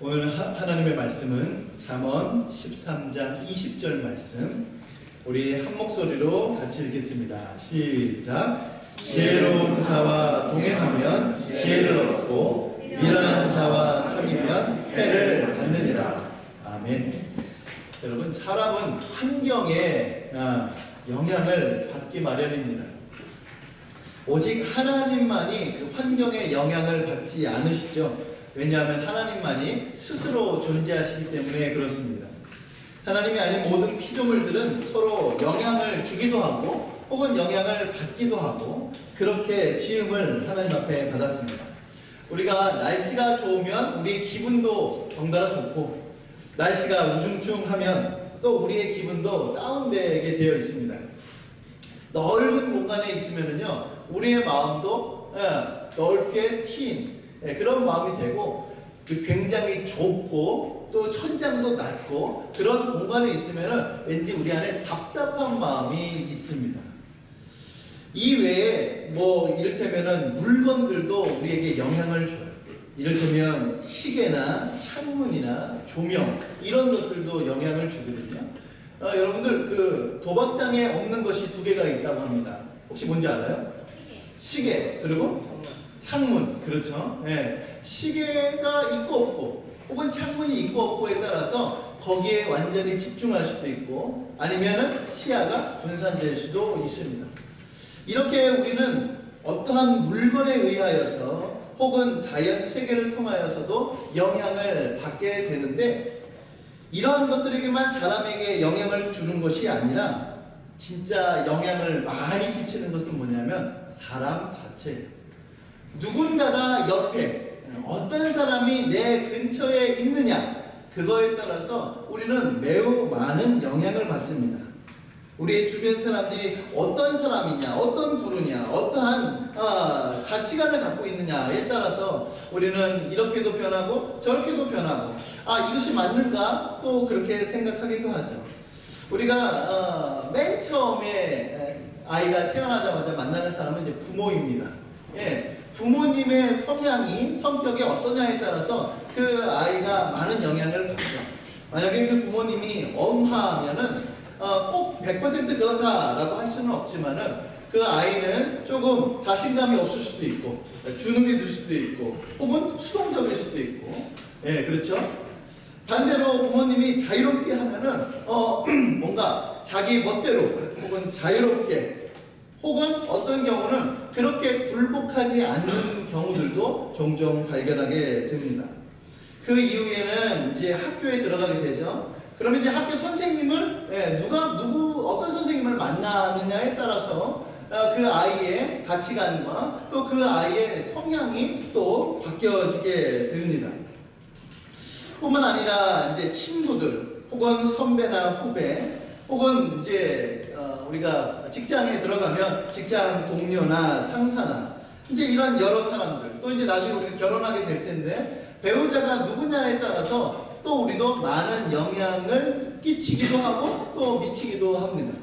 오늘 하나님의 말씀은 잠언 13장 20절 말씀, 우리 한 목소리로 같이 읽겠습니다. 시작. 지혜로운 자와 동행하면 지혜를 얻고 미련한 자와 사귀면 해를 받느니라. 아멘. 여러분, 사람은 환경에 영향을 받기 마련입니다. 오직 하나님만이 그 환경에 영향을 받지 않으시죠. 왜냐하면 하나님만이 스스로 존재하시기 때문에 그렇습니다. 하나님이 아닌 모든 피조물들은 서로 영향을 주기도 하고 혹은 영향을 받기도 하고 그렇게 지음을 하나님 앞에 받았습니다. 우리가 날씨가 좋으면 우리의 기분도 덩달아 좋고, 날씨가 우중충하면 또 우리의 기분도 다운되게 되어 있습니다. 넓은 공간에 있으면요, 우리의 마음도 넓게 트인 그런 마음이 되고, 굉장히 좁고 또 천장도 낮고 그런 공간에 있으면 왠지 우리 안에 답답한 마음이 있습니다. 이 외에 이를테면 물건들도 우리에게 영향을 줘요. 이를테면 시계나 창문이나 조명, 이런 것들도 영향을 주거든요. 여러분들 그 도박장에 없는 것이 두 개가 있다고 합니다. 혹시 뭔지 알아요? 시계, 그리고 창문. 그렇죠. 네. 시계가 있고 없고 혹은 창문이 있고 없고에 따라서 거기에 완전히 집중할 수도 있고, 아니면은 시야가 분산될 수도 있습니다. 이렇게 우리는 어떠한 물건에 의하여서 혹은 자연 세계를 통하여서도 영향을 받게 되는데, 이러한 것들에게만 사람에게 영향을 주는 것이 아니라 진짜 영향을 많이 끼치는 것은 뭐냐면 사람 자체예요. 누군가가 옆에 어떤 사람이 내 근처에 있느냐, 그거에 따라서 우리는 매우 많은 영향을 받습니다. 우리의 주변 사람들이 어떤 사람이냐, 어떤 부류냐, 어떠한 가치관을 갖고 있느냐에 따라서 우리는 이렇게도 변하고 저렇게도 변하고, 이것이 맞는가? 또 그렇게 생각하기도 하죠. 우리가 맨 처음에 아이가 태어나자마자 만나는 사람은 이제 부모입니다. 예, 부모님의 성격이 어떠냐에 따라서 그 아이가 많은 영향을 받죠. 만약에 그 부모님이 엄하면은 꼭 100% 그렇다라고 할 수는 없지만은 그 아이는 조금 자신감이 없을 수도 있고, 주눅이 들 수도 있고, 혹은 수동적일 수도 있고, 예, 그렇죠. 반대로 부모님이 자유롭게 하면은 뭔가 자기 멋대로 혹은 자유롭게, 혹은 어떤 경우는 그렇게 굴복하지 않는 경우들도 종종 발견하게 됩니다. 그 이후에는 이제 학교에 들어가게 되죠. 그러면 이제 학교 선생님을 어떤 선생님을 만나느냐에 따라서 그 아이의 가치관과 또 그 아이의 성향이 또 바뀌어지게 됩니다. 뿐만 아니라 이제 친구들 혹은 선배나 후배, 혹은 이제 우리가 직장에 들어가면 직장 동료나 상사나 이제 이런 여러 사람들, 또 이제 나중에 우리가 결혼하게 될 텐데 배우자가 누구냐에 따라서 또 우리도 많은 영향을 끼치기도 하고 또 미치기도 합니다.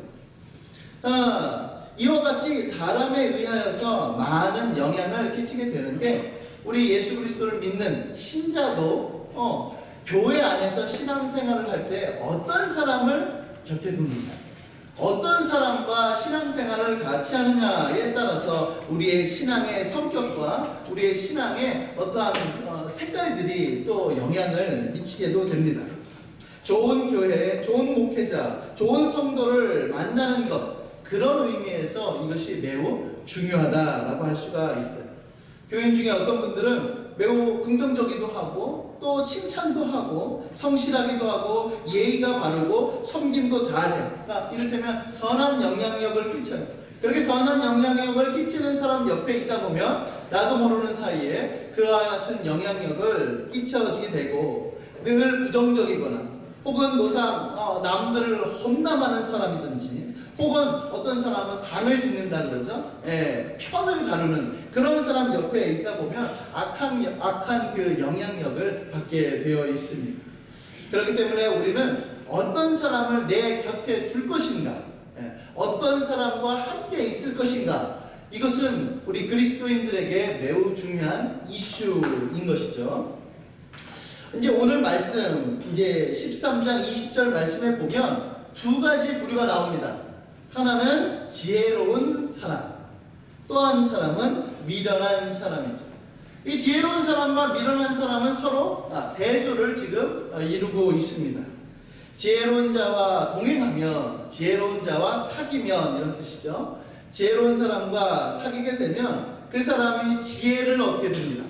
이와 같이 사람에 의하여서 많은 영향을 끼치게 되는데, 우리 예수 그리스도를 믿는 신자도 교회 안에서 신앙생활을 할 때 어떤 사람을 곁에 두느냐, 어떤 사람과 신앙생활을 같이 하느냐에 따라서 우리의 신앙의 성격과 우리의 신앙의 어떠한 색깔들이 또 영향을 미치게도 됩니다. 좋은 교회, 좋은 목회자, 좋은 성도를 만나는 것, 그런 의미에서 이것이 매우 중요하다라고 할 수가 있어요. 교인 중에 어떤 분들은 매우 긍정적이기도 하고 또 칭찬도 하고 성실하기도 하고 예의가 바르고 섬김도 잘해요. 그러니까 이를테면 선한 영향력을 끼쳐요. 그렇게 선한 영향력을 끼치는 사람 옆에 있다 보면 나도 모르는 사이에 그와 같은 영향력을 끼쳐지게 되고, 늘 부정적이거나 혹은 노상 남들을 험담하는 사람이든지, 혹은 어떤 사람은 당을 짓는다 그러죠. 편을 가르는 그런 사람 옆에 있다 보면 악한 그 영향력을 받게 되어 있습니다. 그렇기 때문에 우리는 어떤 사람을 내 곁에 둘 것인가, 어떤 사람과 함께 있을 것인가, 이것은 우리 그리스도인들에게 매우 중요한 이슈인 것이죠. 이제 오늘 말씀, 이제 13장 20절 말씀에 보면 두 가지 부류가 나옵니다. 하나는 지혜로운 사람, 또 한 사람은 미련한 사람이죠. 이 지혜로운 사람과 미련한 사람은 서로 대조를 지금 이루고 있습니다. 지혜로운 자와 동행하면, 지혜로운 자와 사귀면, 이런 뜻이죠. 지혜로운 사람과 사귀게 되면 그 사람이 지혜를 얻게 됩니다.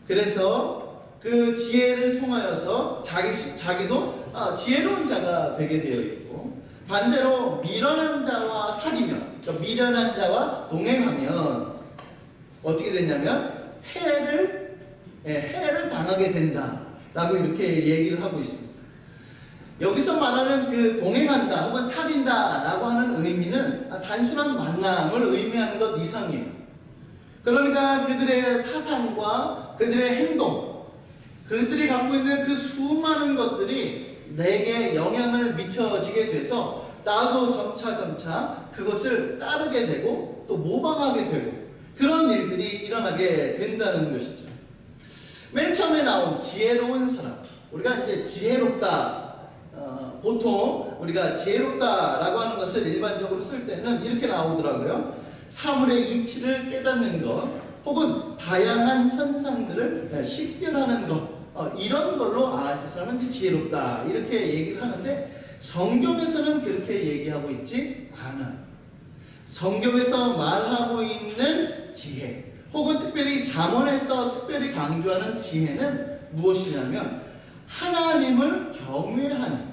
그래서 그 지혜를 통하여서 자기도 지혜로운 자가 되게 되어 있고, 반대로 미련한 자와 사귀면, 그러니까 미련한 자와 동행하면 어떻게 되냐면 해를 당하게 된다라고 이렇게 얘기를 하고 있습니다. 여기서 말하는 그 동행한다 혹은 사귄다라고 하는 의미는 단순한 만남을 의미하는 것 이상이에요. 그러니까 그들의 사상과 그들의 행동, 그들이 갖고 있는 그 수많은 것들이 내게 영향을 미쳐지게 돼서 나도 점차 그것을 따르게 되고 또 모방하게 되고 그런 일들이 일어나게 된다는 것이죠. 맨 처음에 나온 지혜로운 사람, 우리가 이제 지혜롭다, 보통 우리가 지혜롭다라고 하는 것을 일반적으로 쓸 때는 이렇게 나오더라고요. 사물의 이치를 깨닫는 것, 혹은 다양한 현상들을 식별하는 것, 이런 걸로 저 사람은 이제 지혜롭다 이렇게 얘기를 하는데, 성경에서는 그렇게 얘기하고 있지 않아요. 성경에서 말하고 있는 지혜, 혹은 특별히 잠언에서 특별히 강조하는 지혜는 무엇이냐면 하나님을 경외하는,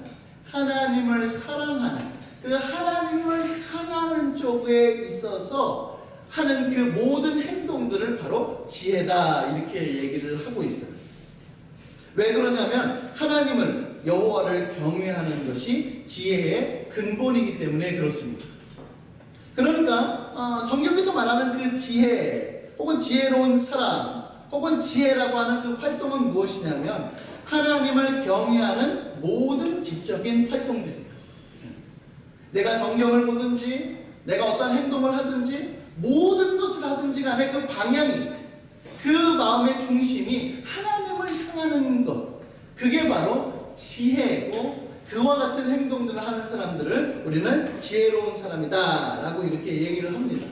하나님을 사랑하는, 그 하나님을 향하는 쪽에 있어서 하는 그 모든 행동들을 바로 지혜다 이렇게 얘기를 하고 있어요. 왜 그러냐면 하나님을, 여호와를 경외하는 것이 지혜의 근본이기 때문에 그렇습니다. 그러니까 성경에서 말하는 그 지혜 혹은 지혜로운 사람 혹은 지혜라고 하는 그 활동은 무엇이냐면 하나님을 경외하는 모든 지적인 활동들이에요. 내가 성경을 보든지 내가 어떤 행동을 하든지 모든 것을 하든지 간에 그 방향이, 그 마음의 중심이 하나님을 향하는 것, 그게 바로 지혜고, 그와 같은 행동들을 하는 사람들을 우리는 지혜로운 사람이다 라고 이렇게 얘기를 합니다.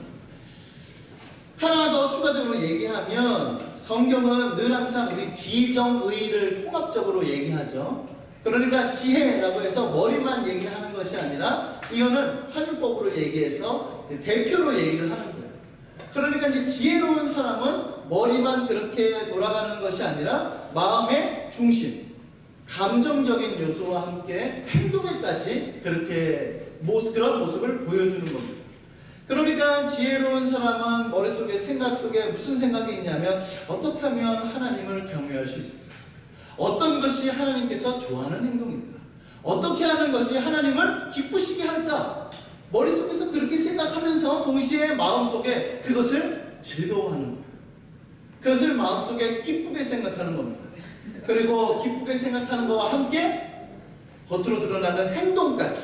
하나 더 추가적으로 얘기하면 성경은 늘 항상 우리 지정의를 통합적으로 얘기하죠. 그러니까 지혜라고 해서 머리만 얘기하는 것이 아니라 이거는 환율법으로 얘기해서 대표로 얘기를 하는 거예요. 그러니까 이제 지혜로운 사람은 머리만 그렇게 돌아가는 것이 아니라 마음의 중심, 감정적인 요소와 함께 행동에까지 그렇게 그런 모습을 보여주는 겁니다. 그러니까 지혜로운 사람은 머릿속에, 생각 속에 무슨 생각이 있냐면 어떻게 하면 하나님을 경외할 수 있을까? 어떤 것이 하나님께서 좋아하는 행동일까? 어떻게 하는 것이 하나님을 기쁘시게 할까? 머릿속에서 그렇게 생각하면서 동시에 마음속에 그것을 즐거워하는 겁니다. 그것을 마음속에 기쁘게 생각하는 겁니다. 그리고 기쁘게 생각하는 것과 함께 겉으로 드러나는 행동까지,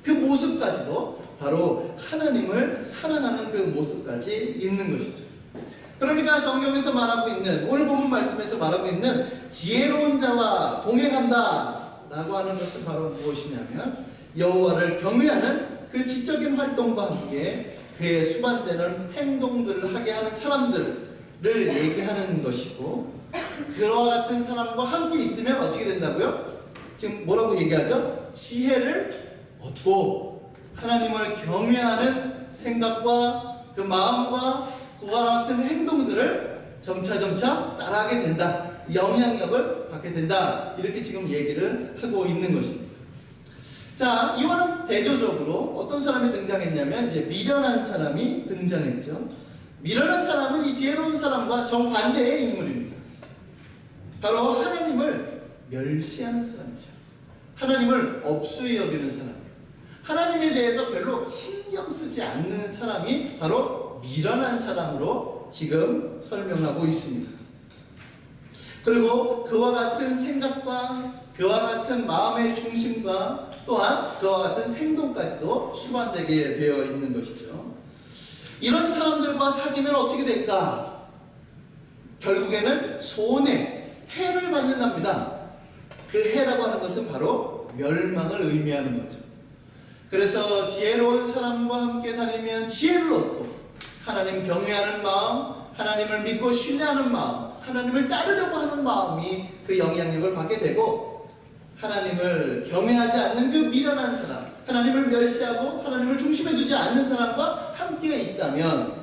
그 모습까지도 바로 하나님을 사랑하는 그 모습까지 있는 것이죠. 그러니까 성경에서 말하고 있는, 오늘 본문 말씀에서 말하고 있는 지혜로운 자와 동행한다 라고 하는 것은 바로 무엇이냐면 여호와를 경외하는 그 지적인 활동과 함께 그의 수반되는 행동들을 하게 하는 사람들을 얘기하는 것이고, 그와 같은 사람과 함께 있으면 어떻게 된다고요? 지금 뭐라고 얘기하죠? 지혜를 얻고 하나님을 경외하는 생각과 그 마음과 그와 같은 행동들을 점차 따라하게 된다, 영향력을 받게 된다, 이렇게 지금 얘기를 하고 있는 것입니다. 자, 이와는 대조적으로 어떤 사람이 등장했냐면 이제 미련한 사람이 등장했죠. 미련한 사람은 이 지혜로운 사람과 정반대의 인물입니다. 바로 하나님을 멸시하는 사람이죠. 하나님을 업수히 여기는 사람, 하나님에 대해서 별로 신경 쓰지 않는 사람이 바로 미련한 사람으로 지금 설명하고 있습니다. 그리고 그와 같은 생각과 그와 같은 마음의 중심과 또한 그와 같은 행동까지도 수반되게 되어 있는 것이죠. 이런 사람들과 사귀면 어떻게 될까? 결국에는 손해, 해를 받는답니다. 그 해라고 하는 것은 바로 멸망을 의미하는 거죠. 그래서 지혜로운 사람과 함께 다니면 지혜를 얻고 하나님 경외하는 마음, 하나님을 믿고 신뢰하는 마음, 하나님을 따르려고 하는 마음이 그 영향력을 받게 되고, 하나님을 경외하지 않는 그 미련한 사람, 하나님을 멸시하고 하나님을 중심에 두지 않는 사람과 함께 있다면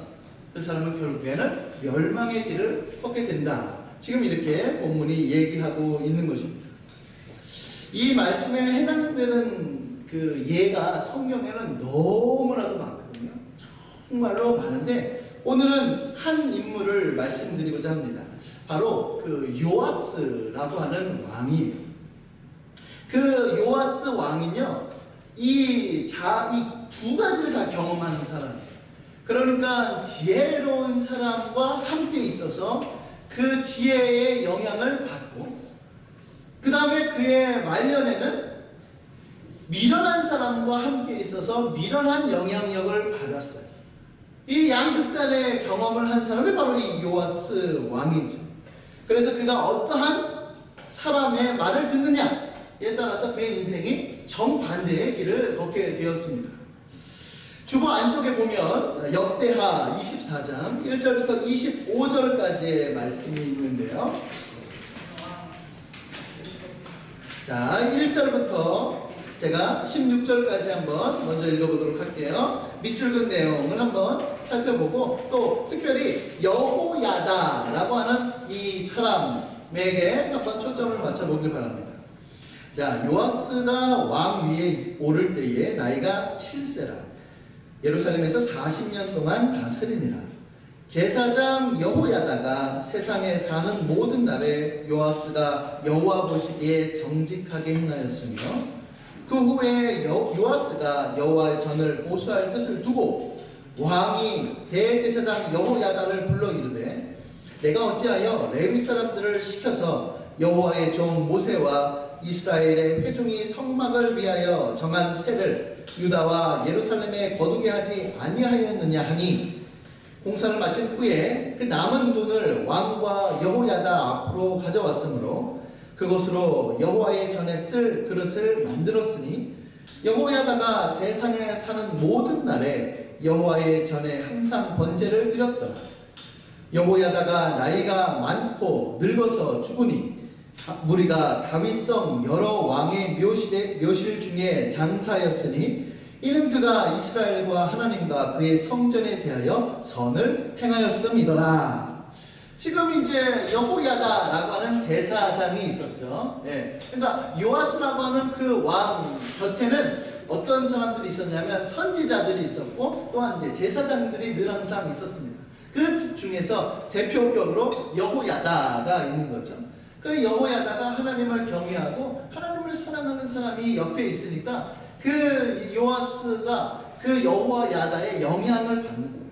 그 사람은 결국에는 멸망의 길을 걷게 된다. 지금 이렇게 본문이 얘기하고 있는 것입니다. 이 말씀에 해당되는 그 예가 성경에는 너무나도 많거든요. 정말로 많은데 오늘은 한 인물을 말씀드리고자 합니다. 바로 그 요아스라고 하는 왕이에요. 그 요아스 왕은요, 이 두 가지를 다 경험하는 사람이에요. 그러니까 지혜로운 사람과 함께 있어서 그 지혜의 영향을 받고, 그 다음에 그의 말년에는 미련한 사람과 함께 있어서 미련한 영향력을 받았어요. 이 양극단의 경험을 한 사람이 바로 이 요아스 왕이죠. 그래서 그가 어떠한 사람의 말을 듣느냐에 따라서 그의 인생이 정반대의 길을 걷게 되었습니다. 주보 안쪽에 보면 역대하 24장 1절부터 25절까지의 말씀이 있는데요. 자, 1절부터 제가 16절까지 한번 먼저 읽어보도록 할게요. 밑줄근 내용을 한번 살펴보고, 또 특별히 여호야다라고 하는 이 사람에게 한번 초점을 맞춰보길 바랍니다. 자, 요아스가 왕 위에 오를 때에 나이가 7세라. 예루살렘에서 40년 동안 다스리니라. 제사장 여호야다가 세상에 사는 모든 날에 요아스가 여호와 보시기에 정직하게 행하였으며, 그 후에 요아스가 여호와의 전을 보수할 뜻을 두고 왕이 대제사장 여호야다를 불러 이르되, 내가 어찌하여 레위 사람들을 시켜서 여호와의 종 모세와 이스라엘의 회중이 성막을 위하여 정한 세를 유다와 예루살렘에 거두게 하지 아니하였느냐 하니, 공사를 마친 후에 그 남은 돈을 왕과 여호야다 앞으로 가져왔으므로 그것으로 여호와의 전에 쓸 그릇을 만들었으니, 여호야다가 세상에 사는 모든 날에 여호와의 전에 항상 번제를 드렸더라. 여호야다가 나이가 많고 늙어서 죽으니 무리가 다윗성 여러 왕의 묘실 중에 장사였으니, 이는 그가 이스라엘과 하나님과 그의 성전에 대하여 선을 행하였음이더라. 지금 이제 여호야다라고 하는 제사장이 있었죠. 예. 그러니까 요아스라고 하는 그 왕 곁에는 어떤 사람들이 있었냐면 선지자들이 있었고, 또한 이제 제사장들이 늘 항상 있었습니다. 그 중에서 대표격으로 여호야다가 있는 거죠. 그 여호야다가 하나님을 경외하고 하나님을 사랑하는 사람이 옆에 있으니까 그 요아스가 그 여호야다의 영향을 받는 거예요.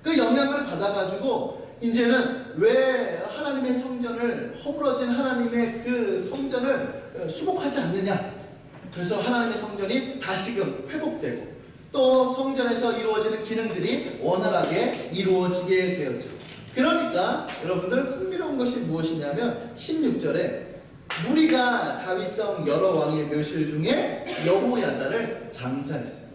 그 영향을 받아가지고 이제는 왜 하나님의 성전을, 허물어진 하나님의 그 성전을 수복하지 않느냐. 그래서 하나님의 성전이 다시금 회복되고, 또 성전에서 이루어지는 기능들이 원활하게 이루어지게 되었죠. 그러니까 여러분들 흥미로운 것이 무엇이냐면 16절에 무리가 다윗성 여러 왕의 묘실 중에 여호야다를 장사했어요.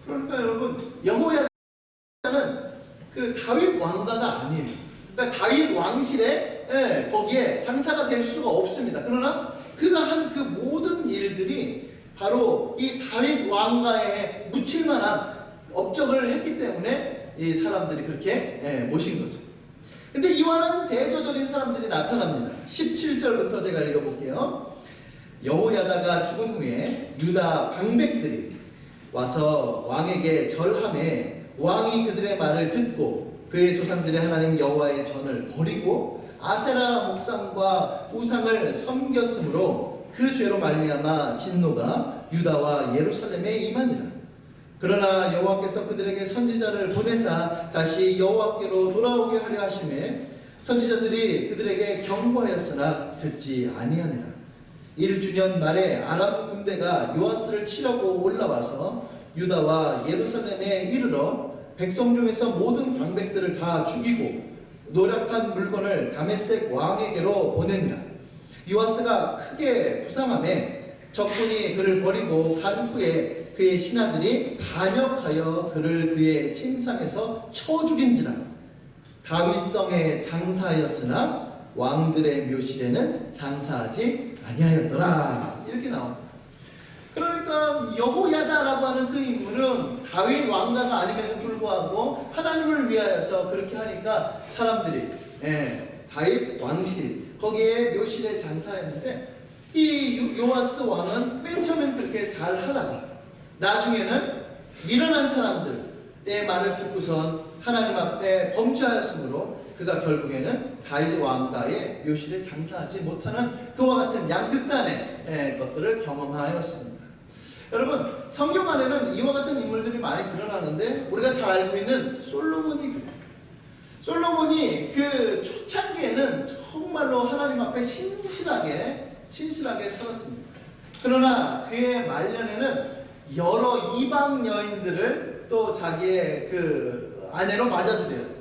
그러니까 여러분, 여호야다는 그 다윗 왕가가 아니에요. 그러니까 다윗 왕실에 거기에 장사가 될 수가 없습니다. 그러나 그가 한 그 모든 일들이 바로 이 다윗 왕가에 묻힐 만한 업적을 했기 때문에 이 사람들이 그렇게 모신 거죠. 근데 이와는 대조적인 사람들이 나타납니다. 17절부터 제가 읽어볼게요. 여호야다가 죽은 후에 유다 방백들이 와서 왕에게 절하매, 왕이 그들의 말을 듣고 그의 조상들의 하나님 여호와의 전을 버리고 아세라 목상과 우상을 섬겼으므로 그 죄로 말미암아 진노가 유다와 예루살렘에 임하니라. 그러나 여호와께서 그들에게 선지자를 보내사 다시 여호와께로 돌아오게 하려 하심에 선지자들이 그들에게 경고하였으나 듣지 아니하니라. 1주년 말에 아람 군대가 요아스를 치려고 올라와서 유다와 예루살렘에 이르러 백성 중에서 모든 방백들을 다 죽이고 노력한 물건을 다메섹 왕에게로 보내니라. 요아스가 크게 부상함에 적군이 그를 버리고 간 후에 그의 신하들이 반역하여 그를 그의 침상에서 쳐 죽인지라. 다윗성에 장사하였으나 왕들의 묘실에는 장사하지 아니하였더라. 이렇게 나옵니다. 그러니까 여호야다라고 하는 그 인물은 다윗 왕자가 아님에도 불구하고 하나님을 위하여서 그렇게 하니까 사람들이 다윗 왕실 거기에 묘실에 장사했는데, 이 요아스 왕은 맨 처음에는 그렇게 잘 하다가 나중에는 미련한 사람들의 말을 듣고선 하나님 앞에 범죄하였으므로 그가 결국에는 다윗 왕가의 묘실에 장사하지 못하는 그와 같은 양극단의 것들을 경험하였습니다. 여러분, 성경 안에는 이와 같은 인물들이 많이 드러나는데 우리가 잘 알고 있는 솔로몬이 그 초창기에는 정말로 하나님 앞에 신실하게 살았습니다. 그러나 그의 말년에는 여러 이방 여인들을 또 자기의 그 아내로 맞아들여요.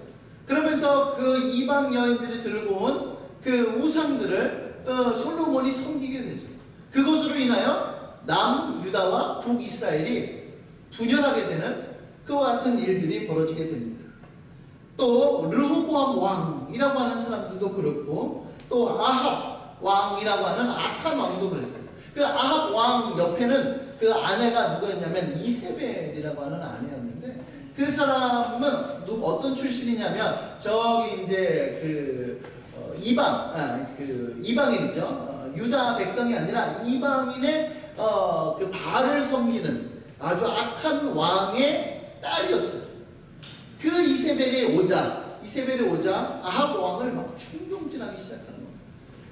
그러면서 그 이방 여인들이 들고 온 그 우상들을 솔로몬이 섬기게 되죠. 그것으로 인하여 남유다와 북이스라엘이 분열하게 되는 그와 같은 일들이 벌어지게 됩니다. 또 르호보암 왕이라고 하는 사람들도 그렇고, 또 아합 왕이라고 하는 악한 왕도 그랬어요. 그 아합 왕 옆에는 그 아내가 누구였냐면 이세벨이라고 하는 아내였는데, 그 사람은 어떤 출신이냐면 저기 이제 이방인이죠. 유다 백성이 아니라 이방인의 그 바알을 섬기는 아주 악한 왕의 딸이었어요. 그 이세벨이 오자 아합 왕을 막 충동질하기 시작하는 거예요.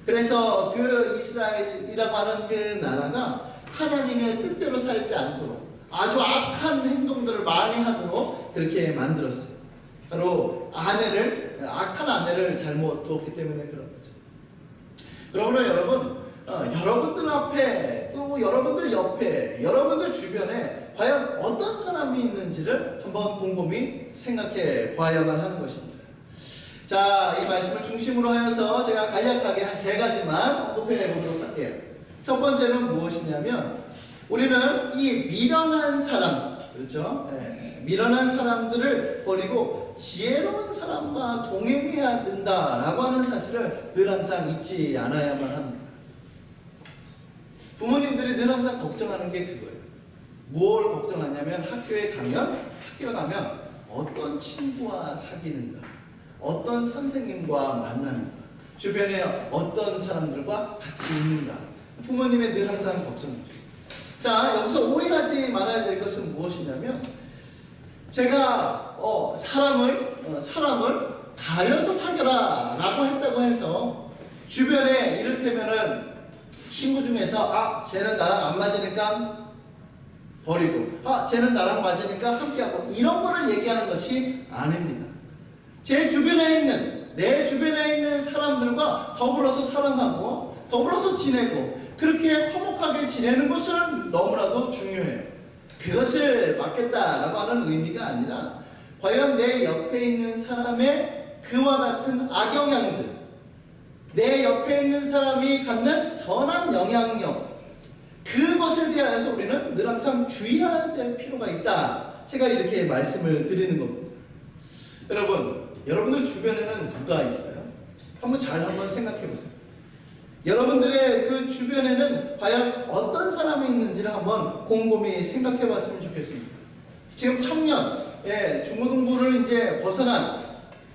그래서 그 이스라엘이라고 하는 그 나라가 하나님의 뜻대로 살지 않도록 아주 악한 행동들을 많이 하도록 그렇게 만들었어요. 바로 악한 아내를 잘못 두었기 때문에 그런 거죠. 그러므로 여러분, 여러분들 앞에 또 여러분들 옆에 여러분들 주변에 과연 어떤 사람이 있는지를 한번 곰곰이 생각해 봐야만 하는 것입니다. 자, 이 말씀을 중심으로 하여서 제가 간략하게 한 3가지만 언급해 보도록 할게요. 첫 번째는 무엇이냐면, 우리는 이 미련한 사람, 그렇죠? 미련한 사람들을 버리고 지혜로운 사람과 동행해야 된다라고 하는 사실을 늘 항상 잊지 않아야만 합니다. 부모님들이 늘 항상 걱정하는 게 그거예요. 무엇을 걱정하냐면 학교에 가면 어떤 친구와 사귀는가, 어떤 선생님과 만나는가, 주변에 어떤 사람들과 같이 있는가. 부모님의 늘 항상 걱정이죠. 자, 여기서 오해하지 말아야 될 것은 무엇이냐면, 제가 사람을 가려서 사귀라 라고 했다고 해서 주변에 이를테면은 친구 중에서 쟤는 나랑 안 맞으니까 버리고, 쟤는 나랑 맞으니까 함께하고, 이런 거를 얘기하는 것이 아닙니다. 내 주변에 있는 사람들과 더불어서 사랑하고 더불어서 지내고 그렇게 화목하게 지내는 것은 너무나도 중요해요. 그것을 막겠다라고 하는 의미가 아니라, 과연 내 옆에 있는 사람의 그와 같은 악영향들, 내 옆에 있는 사람이 갖는 선한 영향력, 그것에 대하여서 우리는 늘 항상 주의해야 될 필요가 있다. 제가 이렇게 말씀을 드리는 겁니다. 여러분들 주변에는 누가 있어요? 한번 생각해 보세요. 여러분들의 그 주변에는 과연 어떤 사람이 있는지를 한번 곰곰이 생각해 봤으면 좋겠습니다. 지금 청년, 중고등부를 이제 벗어난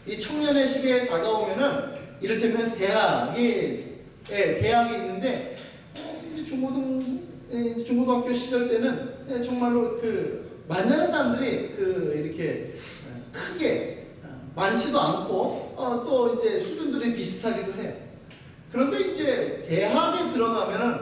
이 청년의 시기에 다가오면은, 이를테면 대학이 있는데, 중고등학교 시절 때는 정말로 만나는 사람들이 이렇게 크게 많지도 않고, 또 이제 수준들이 비슷하기도 해요. 그런데 이제 대학에 들어가면은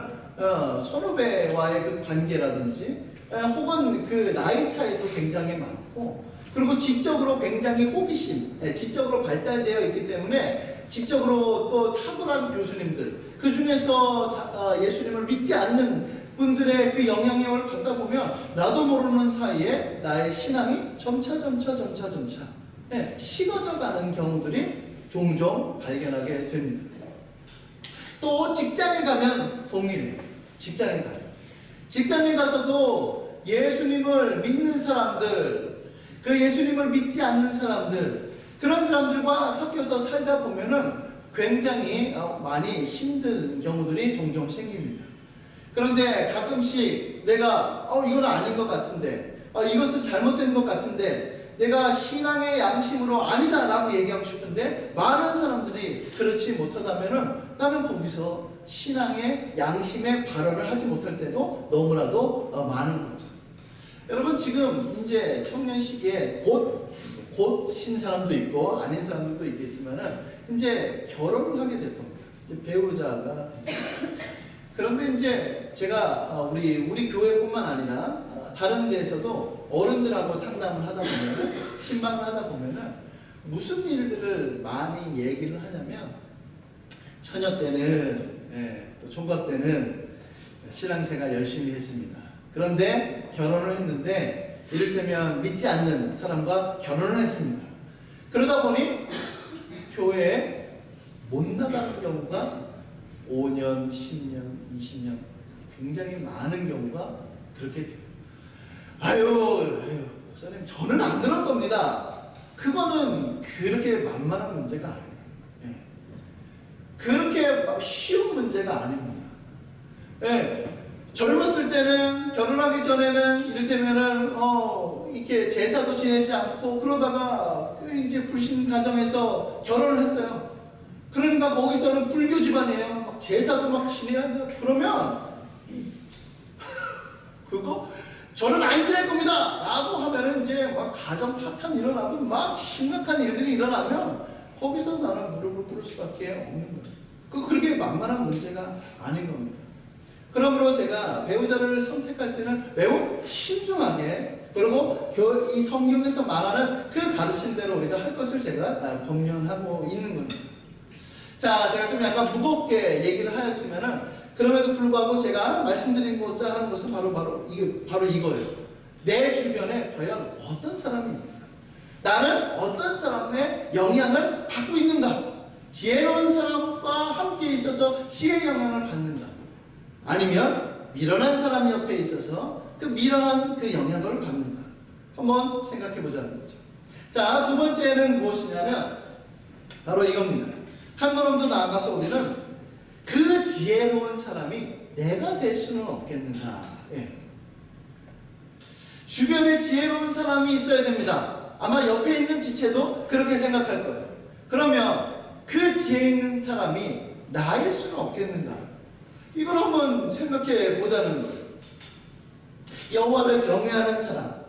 선후배와의 그 관계라든지 혹은 그 나이 차이도 굉장히 많고, 그리고 지적으로 굉장히 호기심, 지적으로 발달되어 있기 때문에 지적으로 또 탁월한 교수님들, 그 중에서 예수님을 믿지 않는 분들의 그 영향력을 받다 보면 나도 모르는 사이에 나의 신앙이 점차 식어져 가는 경우들이 종종 발견하게 됩니다. 또 직장에 가면 동일해요. 직장에 가요. 직장에 가서도 예수님을 믿는 사람들, 그 예수님을 믿지 않는 사람들, 그런 사람들과 섞여서 살다 보면은 굉장히 많이 힘든 경우들이 종종 생깁니다. 그런데 가끔씩 내가 이건 아닌 것 같은데, 이것은 잘못된 것 같은데, 내가 신앙의 양심으로 아니다 라고 얘기하고 싶은데 많은 사람들이 그렇지 못하다면은 나는 거기서 신앙의 양심의 발언을 하지 못할 때도 너무나도 많은 거죠. 여러분, 지금 이제 청년 시기에 곧 신 사람도 있고 아닌 사람들도 있겠지만은 이제 결혼을 하게 될 겁니다. 이제 배우자가 되죠. 그런데 이제 제가 우리 교회뿐만 아니라 다른 데에서도 어른들하고 상담을 하다 보면은, 신방을 하다 보면은 무슨 일들을 많이 얘기를 하냐면, 처녀 때는, 또 총각 때는 신앙생활 열심히 했습니다. 그런데 결혼을 했는데 이를테면 믿지 않는 사람과 결혼을 했습니다. 그러다 보니 교회에 못 나가는 경우가 5년, 10년, 20년 굉장히 많은 경우가 그렇게 돼요. 아유, 목사님, 저는 안 그럴 겁니다. 그거는 그렇게 만만한 문제가 아니에요. 그렇게 쉬운 문제가 아닙니다. 젊었을 때는, 결혼하기 전에는 이를테면은 이렇게 제사도 지내지 않고 그러다가 이제 불신 가정에서 결혼을 했어요. 그러니까 거기서는 불교 집안이에요. 막 제사도 막 지내야 돼요. 그러면 그거 저는 안 지낼 겁니다 라고 하면은 이제 막 가정 파탄 일어나고 막 심각한 일들이 일어나면 거기서 나는 무릎을 꿇을 수밖에 없는 거예요. 그렇게 만만한 문제가 아닌 겁니다. 그러므로 제가 배우자를 선택할 때는 매우 신중하게, 그리고 이 성경에서 말하는 그 가르침대로 우리가 할 것을 제가 권면하고 있는 겁니다. 자, 제가 좀 약간 무겁게 얘기를 하였지만은 그럼에도 불구하고 제가 말씀드리고자 하는 것은 바로 이거예요. 내 주변에 과연 어떤 사람이 있는가? 나는 어떤 사람의 영향을 받고 있는가? 지혜로운 사람과 함께 있어서 지혜의 영향을 받는가? 아니면 미련한 사람 옆에 있어서 그 미련한 그 영향을 받는가? 한번 생각해 보자는 거죠. 자, 두 번째는 무엇이냐면 바로 이겁니다. 한 걸음 더 나아가서 우리는 그 지혜로운 사람이 내가 될 수는 없겠는가? 주변에 지혜로운 사람이 있어야 됩니다. 아마 옆에 있는 지체도 그렇게 생각할 거예요. 그러면 그 지혜 있는 사람이 나일 수는 없겠는가? 이걸 한번 생각해 보자는 거예요. 여호와를 경외하는 사람,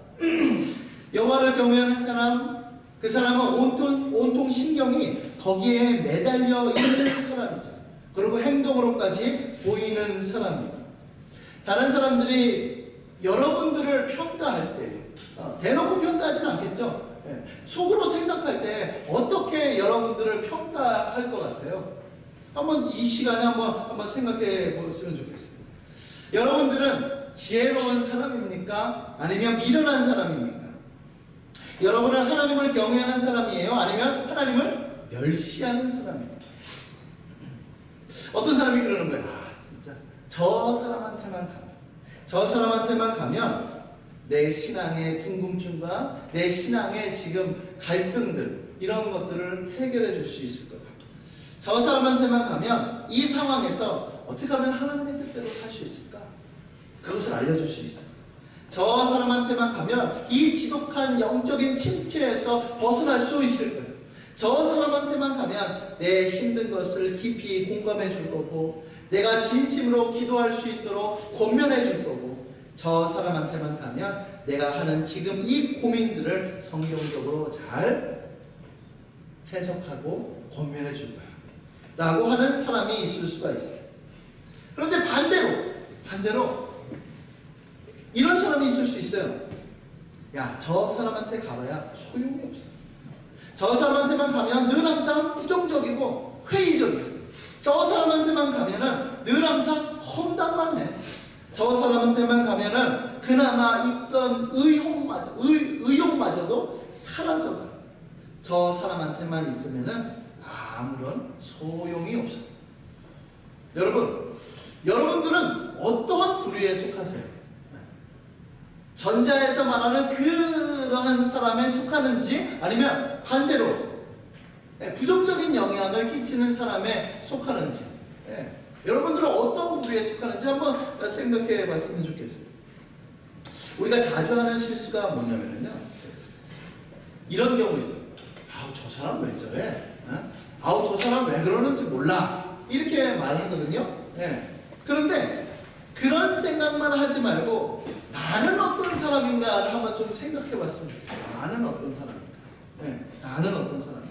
여호와를 경외하는 사람, 그 사람은 온통 신경이 거기에 매달려 있는 사람이죠. 그리고 행동으로까지 보이는 사람이에요. 다른 사람들이 여러분들을 평가할 때 대놓고 평가하지는 않겠죠. 속으로 생각할 때 어떻게 여러분들을 평가할 것 같아요? 한번 이 시간에 한번 생각해 보시면 좋겠습니다. 여러분들은 지혜로운 사람입니까? 아니면 미련한 사람입니까? 여러분은 하나님을 경외하는 사람이에요? 아니면 하나님을 멸시하는 사람이에요? 어떤 사람이 그러는 거야? 진짜 저 사람한테만 가면 내 신앙의 궁금증과 내 신앙의 지금 갈등들, 이런 것들을 해결해 줄 수 있을 것 같아요. 저 사람한테만 가면 이 상황에서 어떻게 하면 하나님의 뜻대로 살 수 있을까? 그것을 알려줄 수 있어요. 저 사람한테만 가면 이 지독한 영적인 침체에서 벗어날 수 있을 거예요. 저 사람한테만 가면 내 힘든 것을 깊이 공감해 줄 거고, 내가 진심으로 기도할 수 있도록 권면해 줄 거고, 저 사람한테만 가면 내가 하는 지금 이 고민들을 성경적으로 잘 해석하고 권면해 줄 거야 라고 하는 사람이 있을 수가 있어요. 그런데 반대로 이런 사람이 있을 수 있어요. 야, 저 사람한테 가봐야 소용이 없어. 저 사람한테만 가면 늘 항상 부정적이고 회의적이야. 저 사람한테만 가면은 늘 항상 험담만 해. 저 사람한테만 가면은 그나마 있던 의욕마저도 사라져가. 저 사람한테만 있으면은 아무런 소용이 없어. 여러분들은 어떠한 부류에 속하세요? 전자에서 말하는 그러한 사람에 속하는지 아니면 반대로 부정적인 영향을 끼치는 사람에 속하는지 여러분들은 어떤 부류에 속하는지 한번 생각해 봤으면 좋겠어요. 우리가 자주 하는 실수가 뭐냐면요, 이런 경우 있어요. 아우 저 사람 왜 저래? 아우 저 사람 왜 그러는지 몰라, 이렇게 말하거든요. 그런데 그런 생각만 하지 말고 나는 어떤 사람인가를 한번 좀 생각해 봤으면 좋겠어요. 나는 어떤 사람인가? 나는 어떤 사람인가?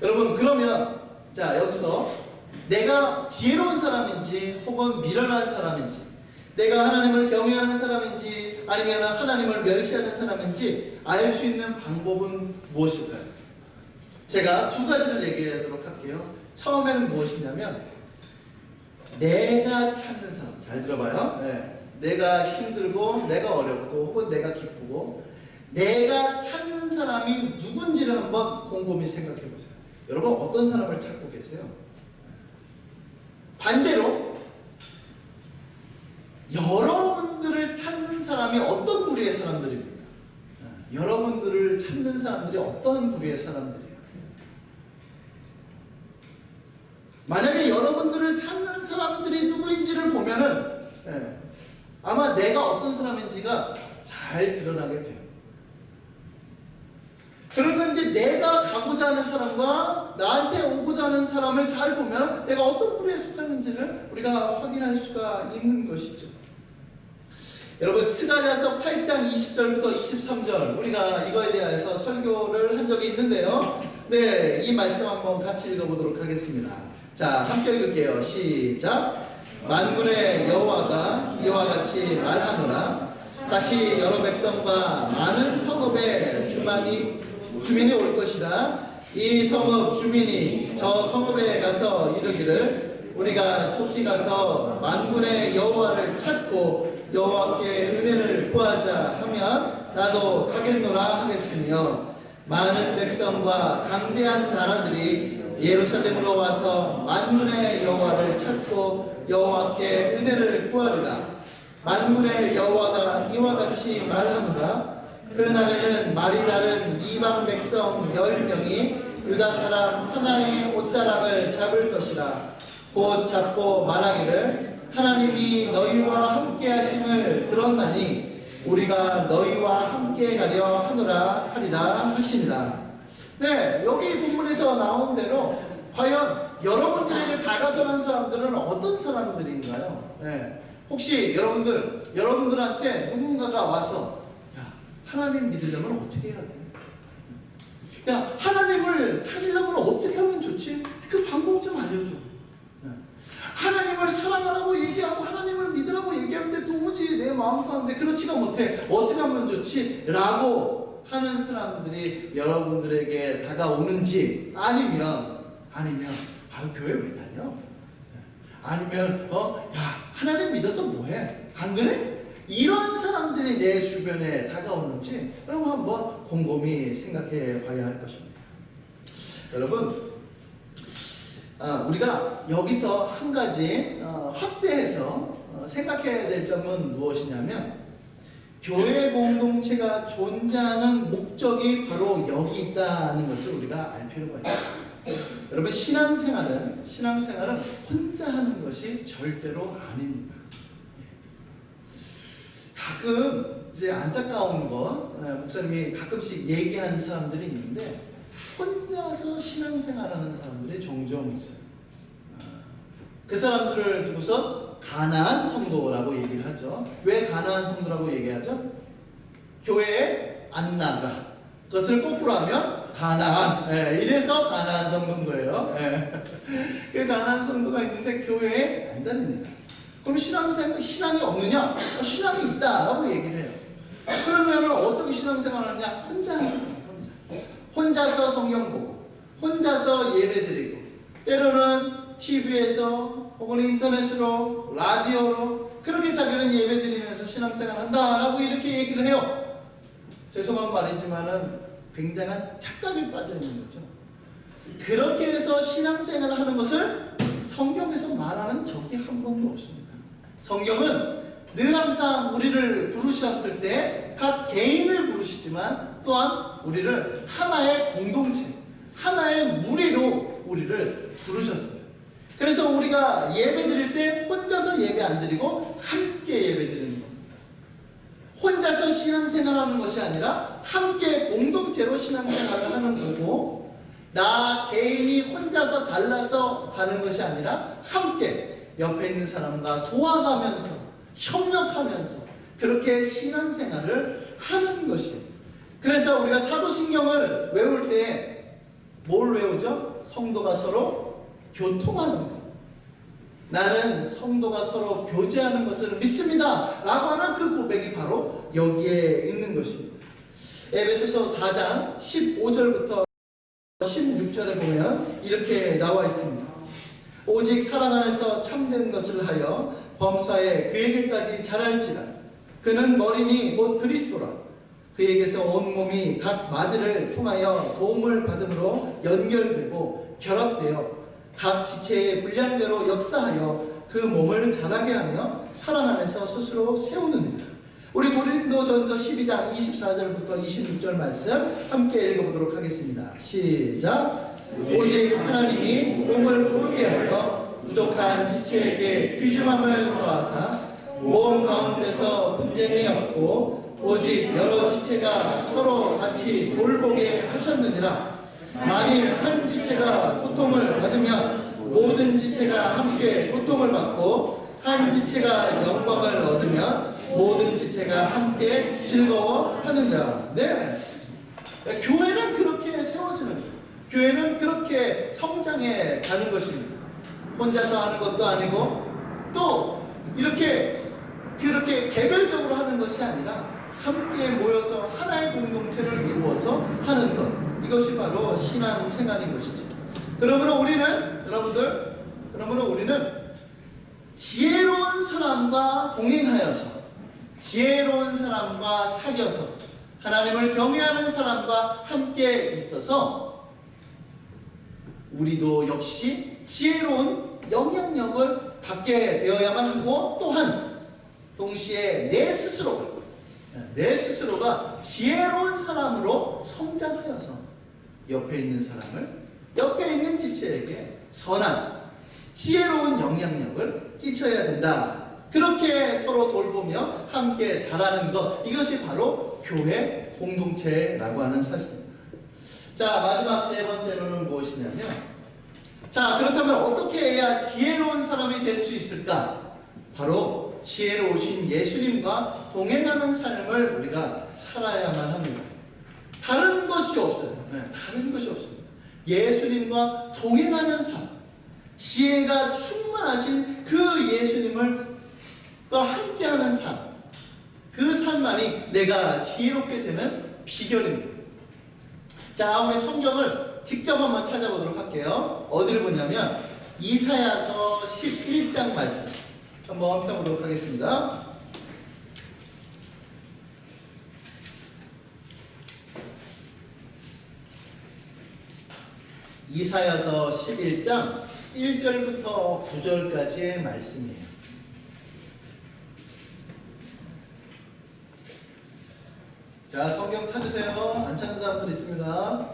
여러분, 그러면 자, 여기서 내가 지혜로운 사람인지 혹은 미련한 사람인지, 내가 하나님을 경외하는 사람인지 아니면 하나님을 멸시하는 사람인지 알 수 있는 방법은 무엇일까요? 제가 두 가지를 얘기하도록 할게요. 처음에는 무엇이냐면, 내가 찾는 사람, 잘 들어봐요. 내가 힘들고 내가 어렵고 혹은 내가 기쁘고 내가 찾는 사람이 누군지를 한번 곰곰이 생각해 보세요. 여러분, 어떤 사람을 찾고 계세요? 반대로 여러분들을 찾는 사람이 어떤 부류의 사람들입니까? 여러분들을 찾는 사람들이 어떤 부류의 사람들이에요? 만약에 여러분들을 찾는 사람들이 누구인지를 보면은 아마 내가 어떤 사람인지가 잘 드러나게 돼요. 그러니까 이제 내가 가고자 하는 사람과 나한테 오고자 하는 사람을 잘 보면 내가 어떤 부류에 속하는지를 우리가 확인할 수가 있는 것이죠. 여러분, 스가랴서 8장 20절부터 23절 우리가 이거에 대해서 설교를 한 적이 있는데요. 이 말씀 한번 같이 읽어보도록 하겠습니다. 자, 함께 읽을게요. 시작. 만군의 여호와가 이와 같이 말하노라. 다시 여러 백성과 많은 성읍의 주민이 올 것이다. 이 성읍 주민이 저 성읍에 가서 이르기를, 우리가 속히 가서 만군의 여호와를 찾고 여호와께 은혜를 구하자 하면 나도 가겠노라 하겠으며, 많은 백성과 강대한 나라들이 예루살렘으로 와서 만군의 여호와를 찾고 여호와께 은혜를 구하리라. 만군의 여호와가 이와 같이 말하노라. 그 날에는 말이 다른 이방 백성 10명이 유다 사람 하나의 옷자락을 잡을 것이라. 곧 잡고 말하기를, 하나님이 너희와 함께 하심을 들었나니 우리가 너희와 함께 가려 하노라 하리라 하시니라. 여기 본문에서 나온 대로 과연 여러분들에게 다가서는 사람들은 어떤 사람들인가요? 혹시 여러분들한테 누군가가 와서, 야, 하나님 믿으려면 어떻게 해야 돼? 야, 하나님을 찾으려면 어떻게 하면 좋지? 그 방법 좀 알려줘. 하나님을 사랑하라고 얘기하고 하나님을 믿으라고 얘기하는데 도무지 내 마음 가운데 그렇지가 못해. 어떻게 하면 좋지? 라고 하는 사람들이 여러분들에게 다가오는지, 아니면 교회 왜 다녀? 아니면 야, 하나님 믿어서 뭐해? 안 그래? 이런 사람들이 내 주변에 다가오는지 여러분 한번 곰곰이 생각해 봐야 할 것입니다. 여러분, 우리가 여기서 한 가지 확대해서 생각해야 될 점은 무엇이냐면, 교회 공동체가 존재하는 목적이 바로 여기 있다는 것을 우리가 알 필요가 있습니다. 여러분, 신앙생활은 혼자 하는 것이 절대로 아닙니다. 가끔 이제 안타까운 거, 목사님이 가끔씩 얘기하는 사람들이 있는데, 혼자서 신앙생활하는 사람들이 종종 있어요. 그 사람들을 두고서 가나안 성도라고 얘기를 하죠. 왜 가나안 성도라고 얘기하죠? 교회에 안 나가. 그것을 거꾸로 하면 가나안. 이래서 가나안 성도인 거예요. 그 가나안 성도가 있는데 교회에 안 다닙니다. 그럼 신앙이 없느냐? 신앙이 있다라고 얘기를 해요. 그러면 어떻게 신앙생활을 하느냐? 혼자 하는 거예요. 혼자서 성경 보고, 혼자서 예배 드리고, 때로는 TV에서 혹은 인터넷으로, 라디오로 그렇게 자기는 예배 드리면서 신앙생활 한다라고 이렇게 얘기를 해요. 죄송한 말이지만은 굉장한 착각에 빠져 있는 거죠. 그렇게 해서 신앙생활을 하는 것을 성경에서 말하는 적이 한 번도 없습니다. 성경은 늘 항상 우리를 부르셨을 때 각 개인을 부르시지만 또한 우리를 하나의 공동체, 하나의 무리로 우리를 부르셨어요. 그래서 우리가 예배 드릴 때 혼자서 예배 안 드리고 함께 예배 드리는 겁니다. 혼자서 신앙생활하는 것이 아니라 함께 공동체로 신앙생활을 하는 거고, 나 개인이 혼자서 잘나서 가는 것이 아니라 함께 옆에 있는 사람과 도와가면서 협력하면서 그렇게 신앙생활을 하는 것이에요. 그래서 우리가 사도신경을 외울 때 뭘 외우죠? 성도가 서로 교통하는 것. 나는 성도가 서로 교제하는 것을 믿습니다 라고 하는 그 고백이 바로 여기에 있는 것입니다. 에베소서 4장 15절부터 16절에 보면 이렇게 나와 있습니다. 오직 사랑 안에서 참된 것을 하여 범사에 그에게까지 자랄지라. 그는 머리니 곧 그리스도라. 그에게서 온몸이 각 마디를 통하여 도움을 받음으로 연결되고 결합되어 각 지체의 분량대로 역사하여 그 몸을 자라게 하며 사랑 안에서 스스로 세우느니라. 우리 고린도전서 12장 24절부터 26절 말씀 함께 읽어보도록 하겠습니다. 시작. 오직 하나님이 몸을 고르게 하여 부족한 지체에게 귀중함을 더하사 몸 가운데서 분쟁이 없고 오직 여러 지체가 서로 같이 돌보게 하셨느니라. 만일 한 지체가 고통을 받으면 모든 지체가 함께 고통을 받고 한 지체가 영광을 얻으면 모든 지체가 함께 즐거워하느니라. 네, 교회는 그렇게 세워지는 거예요. 교회는 그렇게 성장해 가는 것입니다. 혼자서 하는 것도 아니고 또 그렇게 개별적으로 하는 것이 아니라 함께 모여서 하나의 공동체를 이루어서 하는 것, 이것이 바로 신앙생활인 것이죠. 그러므로 우리는 지혜로운 사람과 동행하여서, 지혜로운 사람과 사귀어서, 하나님을 경외하는 사람과 함께 있어서 우리도 역시 지혜로운 영향력을 받게 되어야만 하고, 또한 동시에 내 스스로가 지혜로운 사람으로 성장하여서 옆에 있는 사람을, 옆에 있는 지체에게 선한 지혜로운 영향력을 끼쳐야 된다. 그렇게 서로 돌보며 함께 자라는 것, 이것이 바로 교회 공동체라고 하는 사실입니다. 자, 마지막 세 번째로는 무엇이냐면, 자, 그렇다면 어떻게 해야 지혜로운 사람이 될 수 있을까? 바로 지혜로우신 예수님과 동행하는 삶을 우리가 살아야만 합니다. 다른 것이 없어요. 다른 것이 없습니다. 예수님과 동행하는 삶, 지혜가 충만하신 그 예수님을 또 함께하는 삶, 그 삶만이 내가 지혜롭게 되는 비결입니다. 자, 우리 성경을 직접 한번 찾아보도록 할게요. 어디를 보냐면 이사야서 11장 말씀 한번 펴보도록 하겠습니다. 이사야서 11장 1절부터 9절까지의 말씀이에요. 자, 성경 찾으세요. 안 찾는 사람들 있습니다.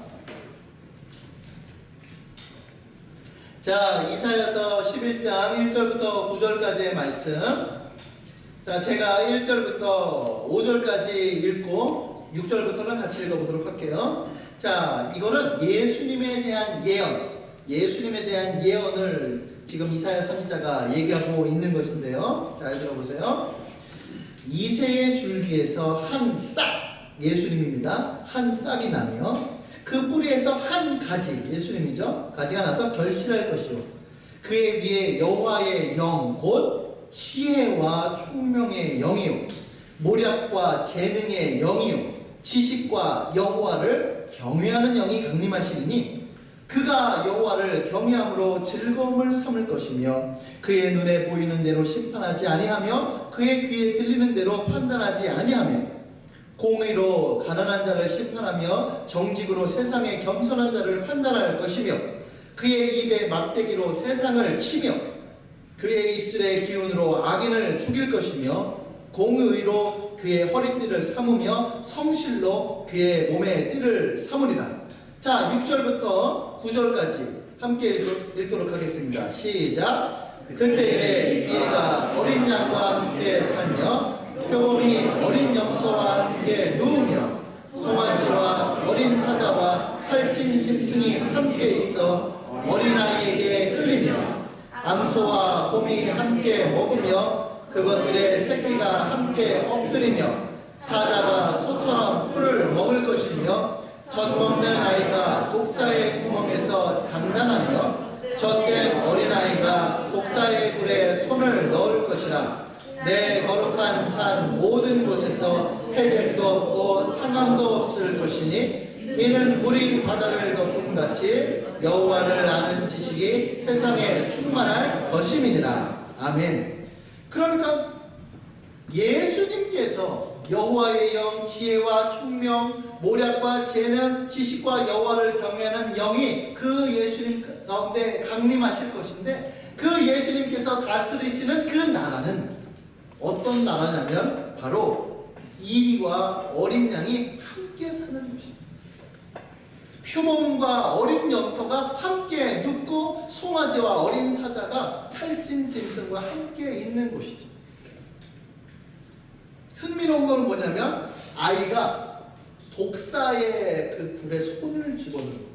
자, 이사야서 11장 1절부터 9절까지의 말씀. 자, 제가 1절부터 5절까지 읽고 6절부터는 같이 읽어보도록 할게요. 자, 이거는 예수님에 대한 예언을 지금 이사야 선지자가 얘기하고 있는 것인데요. 잘 들어보세요. 이새의 줄기에서 한 싹, 예수님입니다. 한 싹이 나며 그 뿌리에서 한 가지, 예수님이죠. 가지가 나서 결실할 것이요. 그의 위에 여호와의 영, 곧 지혜와 총명의 영이요, 모략과 재능의 영이요, 지식과 여호와를 경외하는 영이 강림하시리니 그가 여호와를 경외함으로 즐거움을 삼을 것이며 그의 눈에 보이는 대로 심판하지 아니하며 그의 귀에 들리는 대로 판단하지 아니하며 공의로 가난한 자를 심판하며 정직으로 세상의 겸손한 자를 판단할 것이며 그의 입에 막대기로 세상을 치며 그의 입술의 기운으로 악인을 죽일 것이며 공의로 그의 허리띠를 삼으며 성실로 그의 몸의 띠를 삼으리라. 자, 6절부터 9절까지 함께 읽도록 하겠습니다. 시작. 그때에 이리가 어린 양과 함께 살며 표범이 어린 염소와 함께 누우며 송아지와 어린 사자와 살찐 짐승이 함께 있어 어린아이에게 끌리며 암소와 곰이 함께 먹으며 그것들의 새끼가 함께 엎드리며 사자가 소처럼 풀을 먹을 것이며 젖 먹는 아이가 독사의 구멍에서 장난하며 젖된 어린아이가 독사의 굴에 손을 넣을 것이라. 내 거룩한 산 모든 곳에서 해변도 없고 상함도 없을 것이니 이는 물이 바다를 덮음같이 여호와를 아는 지식이 세상에 충만할 것임이니라. 아멘. 그러니까 예수님께서 여호와의 영, 지혜와 총명, 모략과 재능, 지식과 여호와를 경외하는 영이 그 예수님 가운데 강림하실 것인데, 그 예수님께서 다스리시는 그 나라는 어떤 나라냐면 바로 이리와 어린 양이 함께 사는 곳입니다. 표범과 어린 염소가 함께 눕고 송아지와 어린 사자가 살찐 짐승과 함께 있는 곳이죠. 흥미로운 건 뭐냐면 아이가 독사의 그 굴에 손을 집어넣는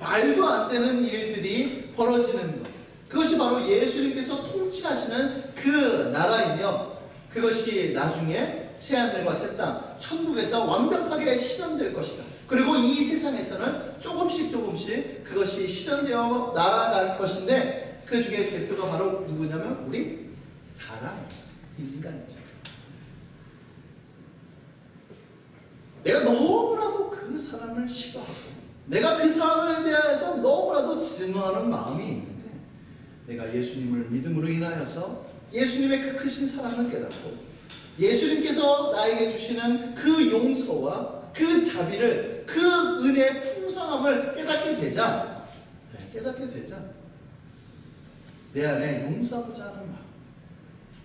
말도 안 되는 일들이 벌어지는 것, 그것이 바로 예수님께서 통치하시는 그 나라이며 그것이 나중에 새하늘과 새 땅, 천국에서 완벽하게 실현될 것이다. 그리고 이 세상에서는 조금씩 그것이 실현되어 나아갈 것인데 그 중에 대표가 바로 누구냐면 우리 사람, 인간이죠. 내가 너무나도 그 사람을 싫어하고 내가 그 사람에 대해서 너무나도 증오하는 마음이 있는데 내가 예수님을 믿음으로 인하여서 예수님의 그 크신 사랑을 깨닫고 예수님께서 나에게 주시는 그 용서와 그 자비를, 그 은혜의 풍성함을 깨닫게 되자 내 안에 용서하고자 하는 마음,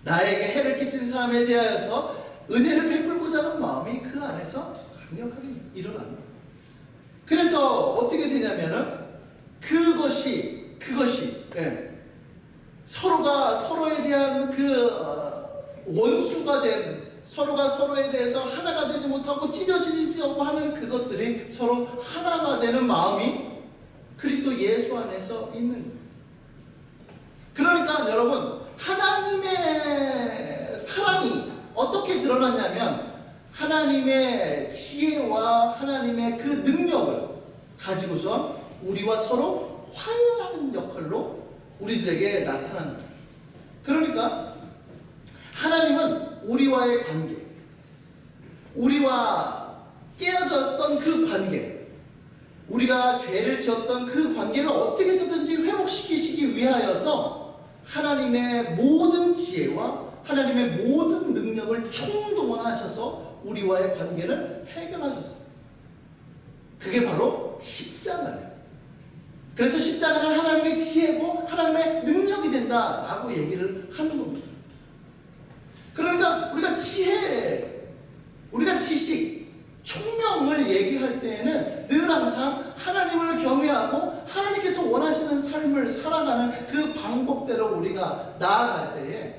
나에게 해를 끼친 사람에 대하여서 은혜를 베풀고자 하는 마음이 그 안에서 강력하게 일어나는 거예요. 그래서 어떻게 되냐면은 그것이 서로가 서로에 대한 원수가 된, 서로가 서로에 대해서 하나가 되지 못하고 찢어지려고 하는 그것들이 서로 하나가 되는 마음이 그리스도 예수 안에서 있는 거예요. 그러니까 여러분, 하나님의 사랑이 어떻게 드러났냐면 하나님의 지혜와 하나님의 그 능력을 가지고서 우리와 서로 화해하는 역할로 우리들에게 나타나는 거예요. 그러니까 하나님은 우리와의 관계, 우리와 깨어졌던 그 관계, 우리가 죄를 지었던 그 관계를 어떻게 해서든지 회복시키시기 위하여서 하나님의 모든 지혜와 하나님의 모든 능력을 총동원하셔서 우리와의 관계를 해결하셨어요. 그게 바로 십자가예요. 그래서 십자가는 하나님의 지혜고 하나님의 능력이 된다라고 얘기를 하는 겁니다. 그러니까 우리가 지혜, 우리가 지식, 총명을 얘기할 때에는 늘 항상 하나님을 경외하고 하나님께서 원하시는 삶을 살아가는 그 방법대로 우리가 나아갈 때에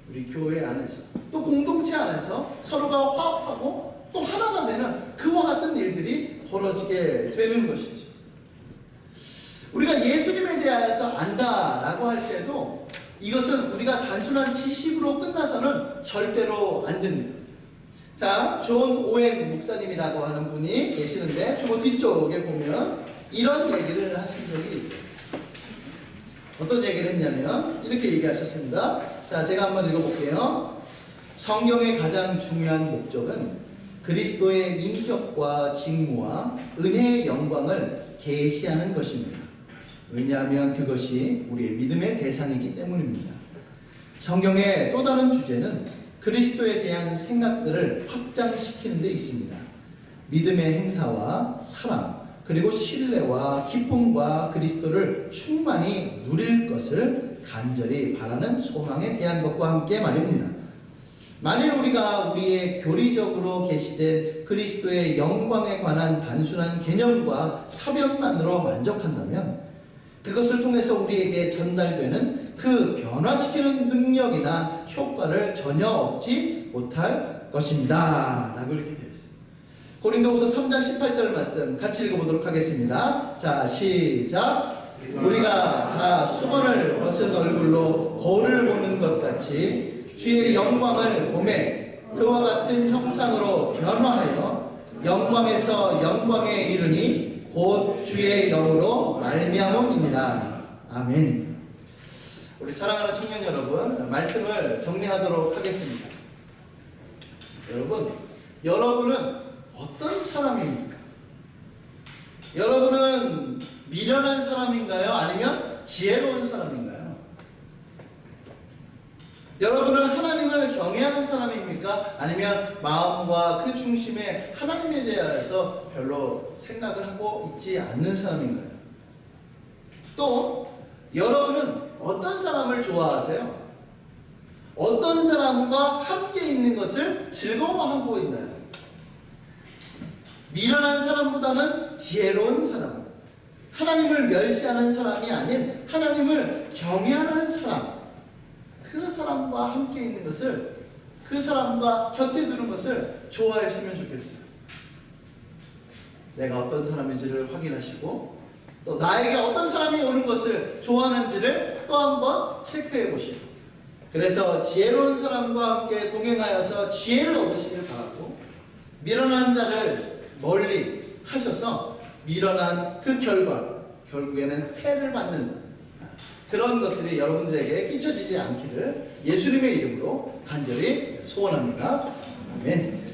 우리 교회 안에서 또 공동체 안에서 서로가 화합하고 또 하나가 되는 그와 같은 일들이 벌어지게 되는 것이죠. 우리가 예수님에 대하여서 안다라고 할 때도 이것은 우리가 단순한 지식으로 끝나서는 절대로 안 됩니다. 자, 존 오웬 목사님이라고 하는 분이 계시는데 주보 뒤쪽에 보면 이런 얘기를 하신 적이 있어요. 어떤 얘기를 했냐면 이렇게 얘기하셨습니다. 자, 제가 한번 읽어볼게요. 성경의 가장 중요한 목적은 그리스도의 인격과 직무와 은혜의 영광을 계시하는 것입니다. 왜냐하면 그것이 우리의 믿음의 대상이기 때문입니다. 성경의 또 다른 주제는 그리스도에 대한 생각들을 확장시키는 데 있습니다. 믿음의 행사와 사랑, 그리고 신뢰와 기쁨과 그리스도를 충만히 누릴 것을 간절히 바라는 소망에 대한 것과 함께 말입니다. 만일 우리가 우리의 교리적으로 계시된 그리스도의 영광에 관한 단순한 개념과 사변만으로 만족한다면 그것을 통해서 우리에게 전달되는 그 변화시키는 능력이나 효과를 전혀 얻지 못할 것입니다. 라고 이렇게 되어 있습니다. 고린도후서 3장 18절 말씀 같이 읽어보도록 하겠습니다. 자, 시작. 우리가 다 수건을 벗은 얼굴로 거울을 보는 것 같이 주의 영광을 보매 그와 같은 형상으로 변화하여 영광에서 영광에 이르니 곧 주의 영으로 말미암음이니라. 아멘. 우리 사랑하는 청년 여러분, 말씀을 정리하도록 하겠습니다. 여러분은 어떤 사람입니까? 여러분은 미련한 사람인가요? 아니면 지혜로운 사람인가요? 여러분은 하나님을 경외하는 사람입니까? 아니면 마음과 그 중심에 하나님에 대해서 별로 생각을 하고 있지 않는 사람인가요? 또 여러분은 어떤 사람을 좋아하세요? 어떤 사람과 함께 있는 것을 즐거워하고 있나요? 미련한 사람보다는 지혜로운 사람, 하나님을 멸시하는 사람이 아닌 하나님을 경외하는 사람, 그 사람과 함께 있는 것을, 그 사람과 곁에 두는 것을 좋아했으면 좋겠어요. 내가 어떤 사람인지를 확인하시고 또 나에게 어떤 사람이 오는 것을 좋아하는지를 또 한번 체크해 보시고, 그래서 지혜로운 사람과 함께 동행하여서 지혜를 얻으시길 바라고, 미련한 자를 멀리 하셔서 미련한 그 결국에는 해를 받는 그런 것들이 여러분들에게 끼쳐지지 않기를 예수님의 이름으로 간절히 소원합니다. 아멘.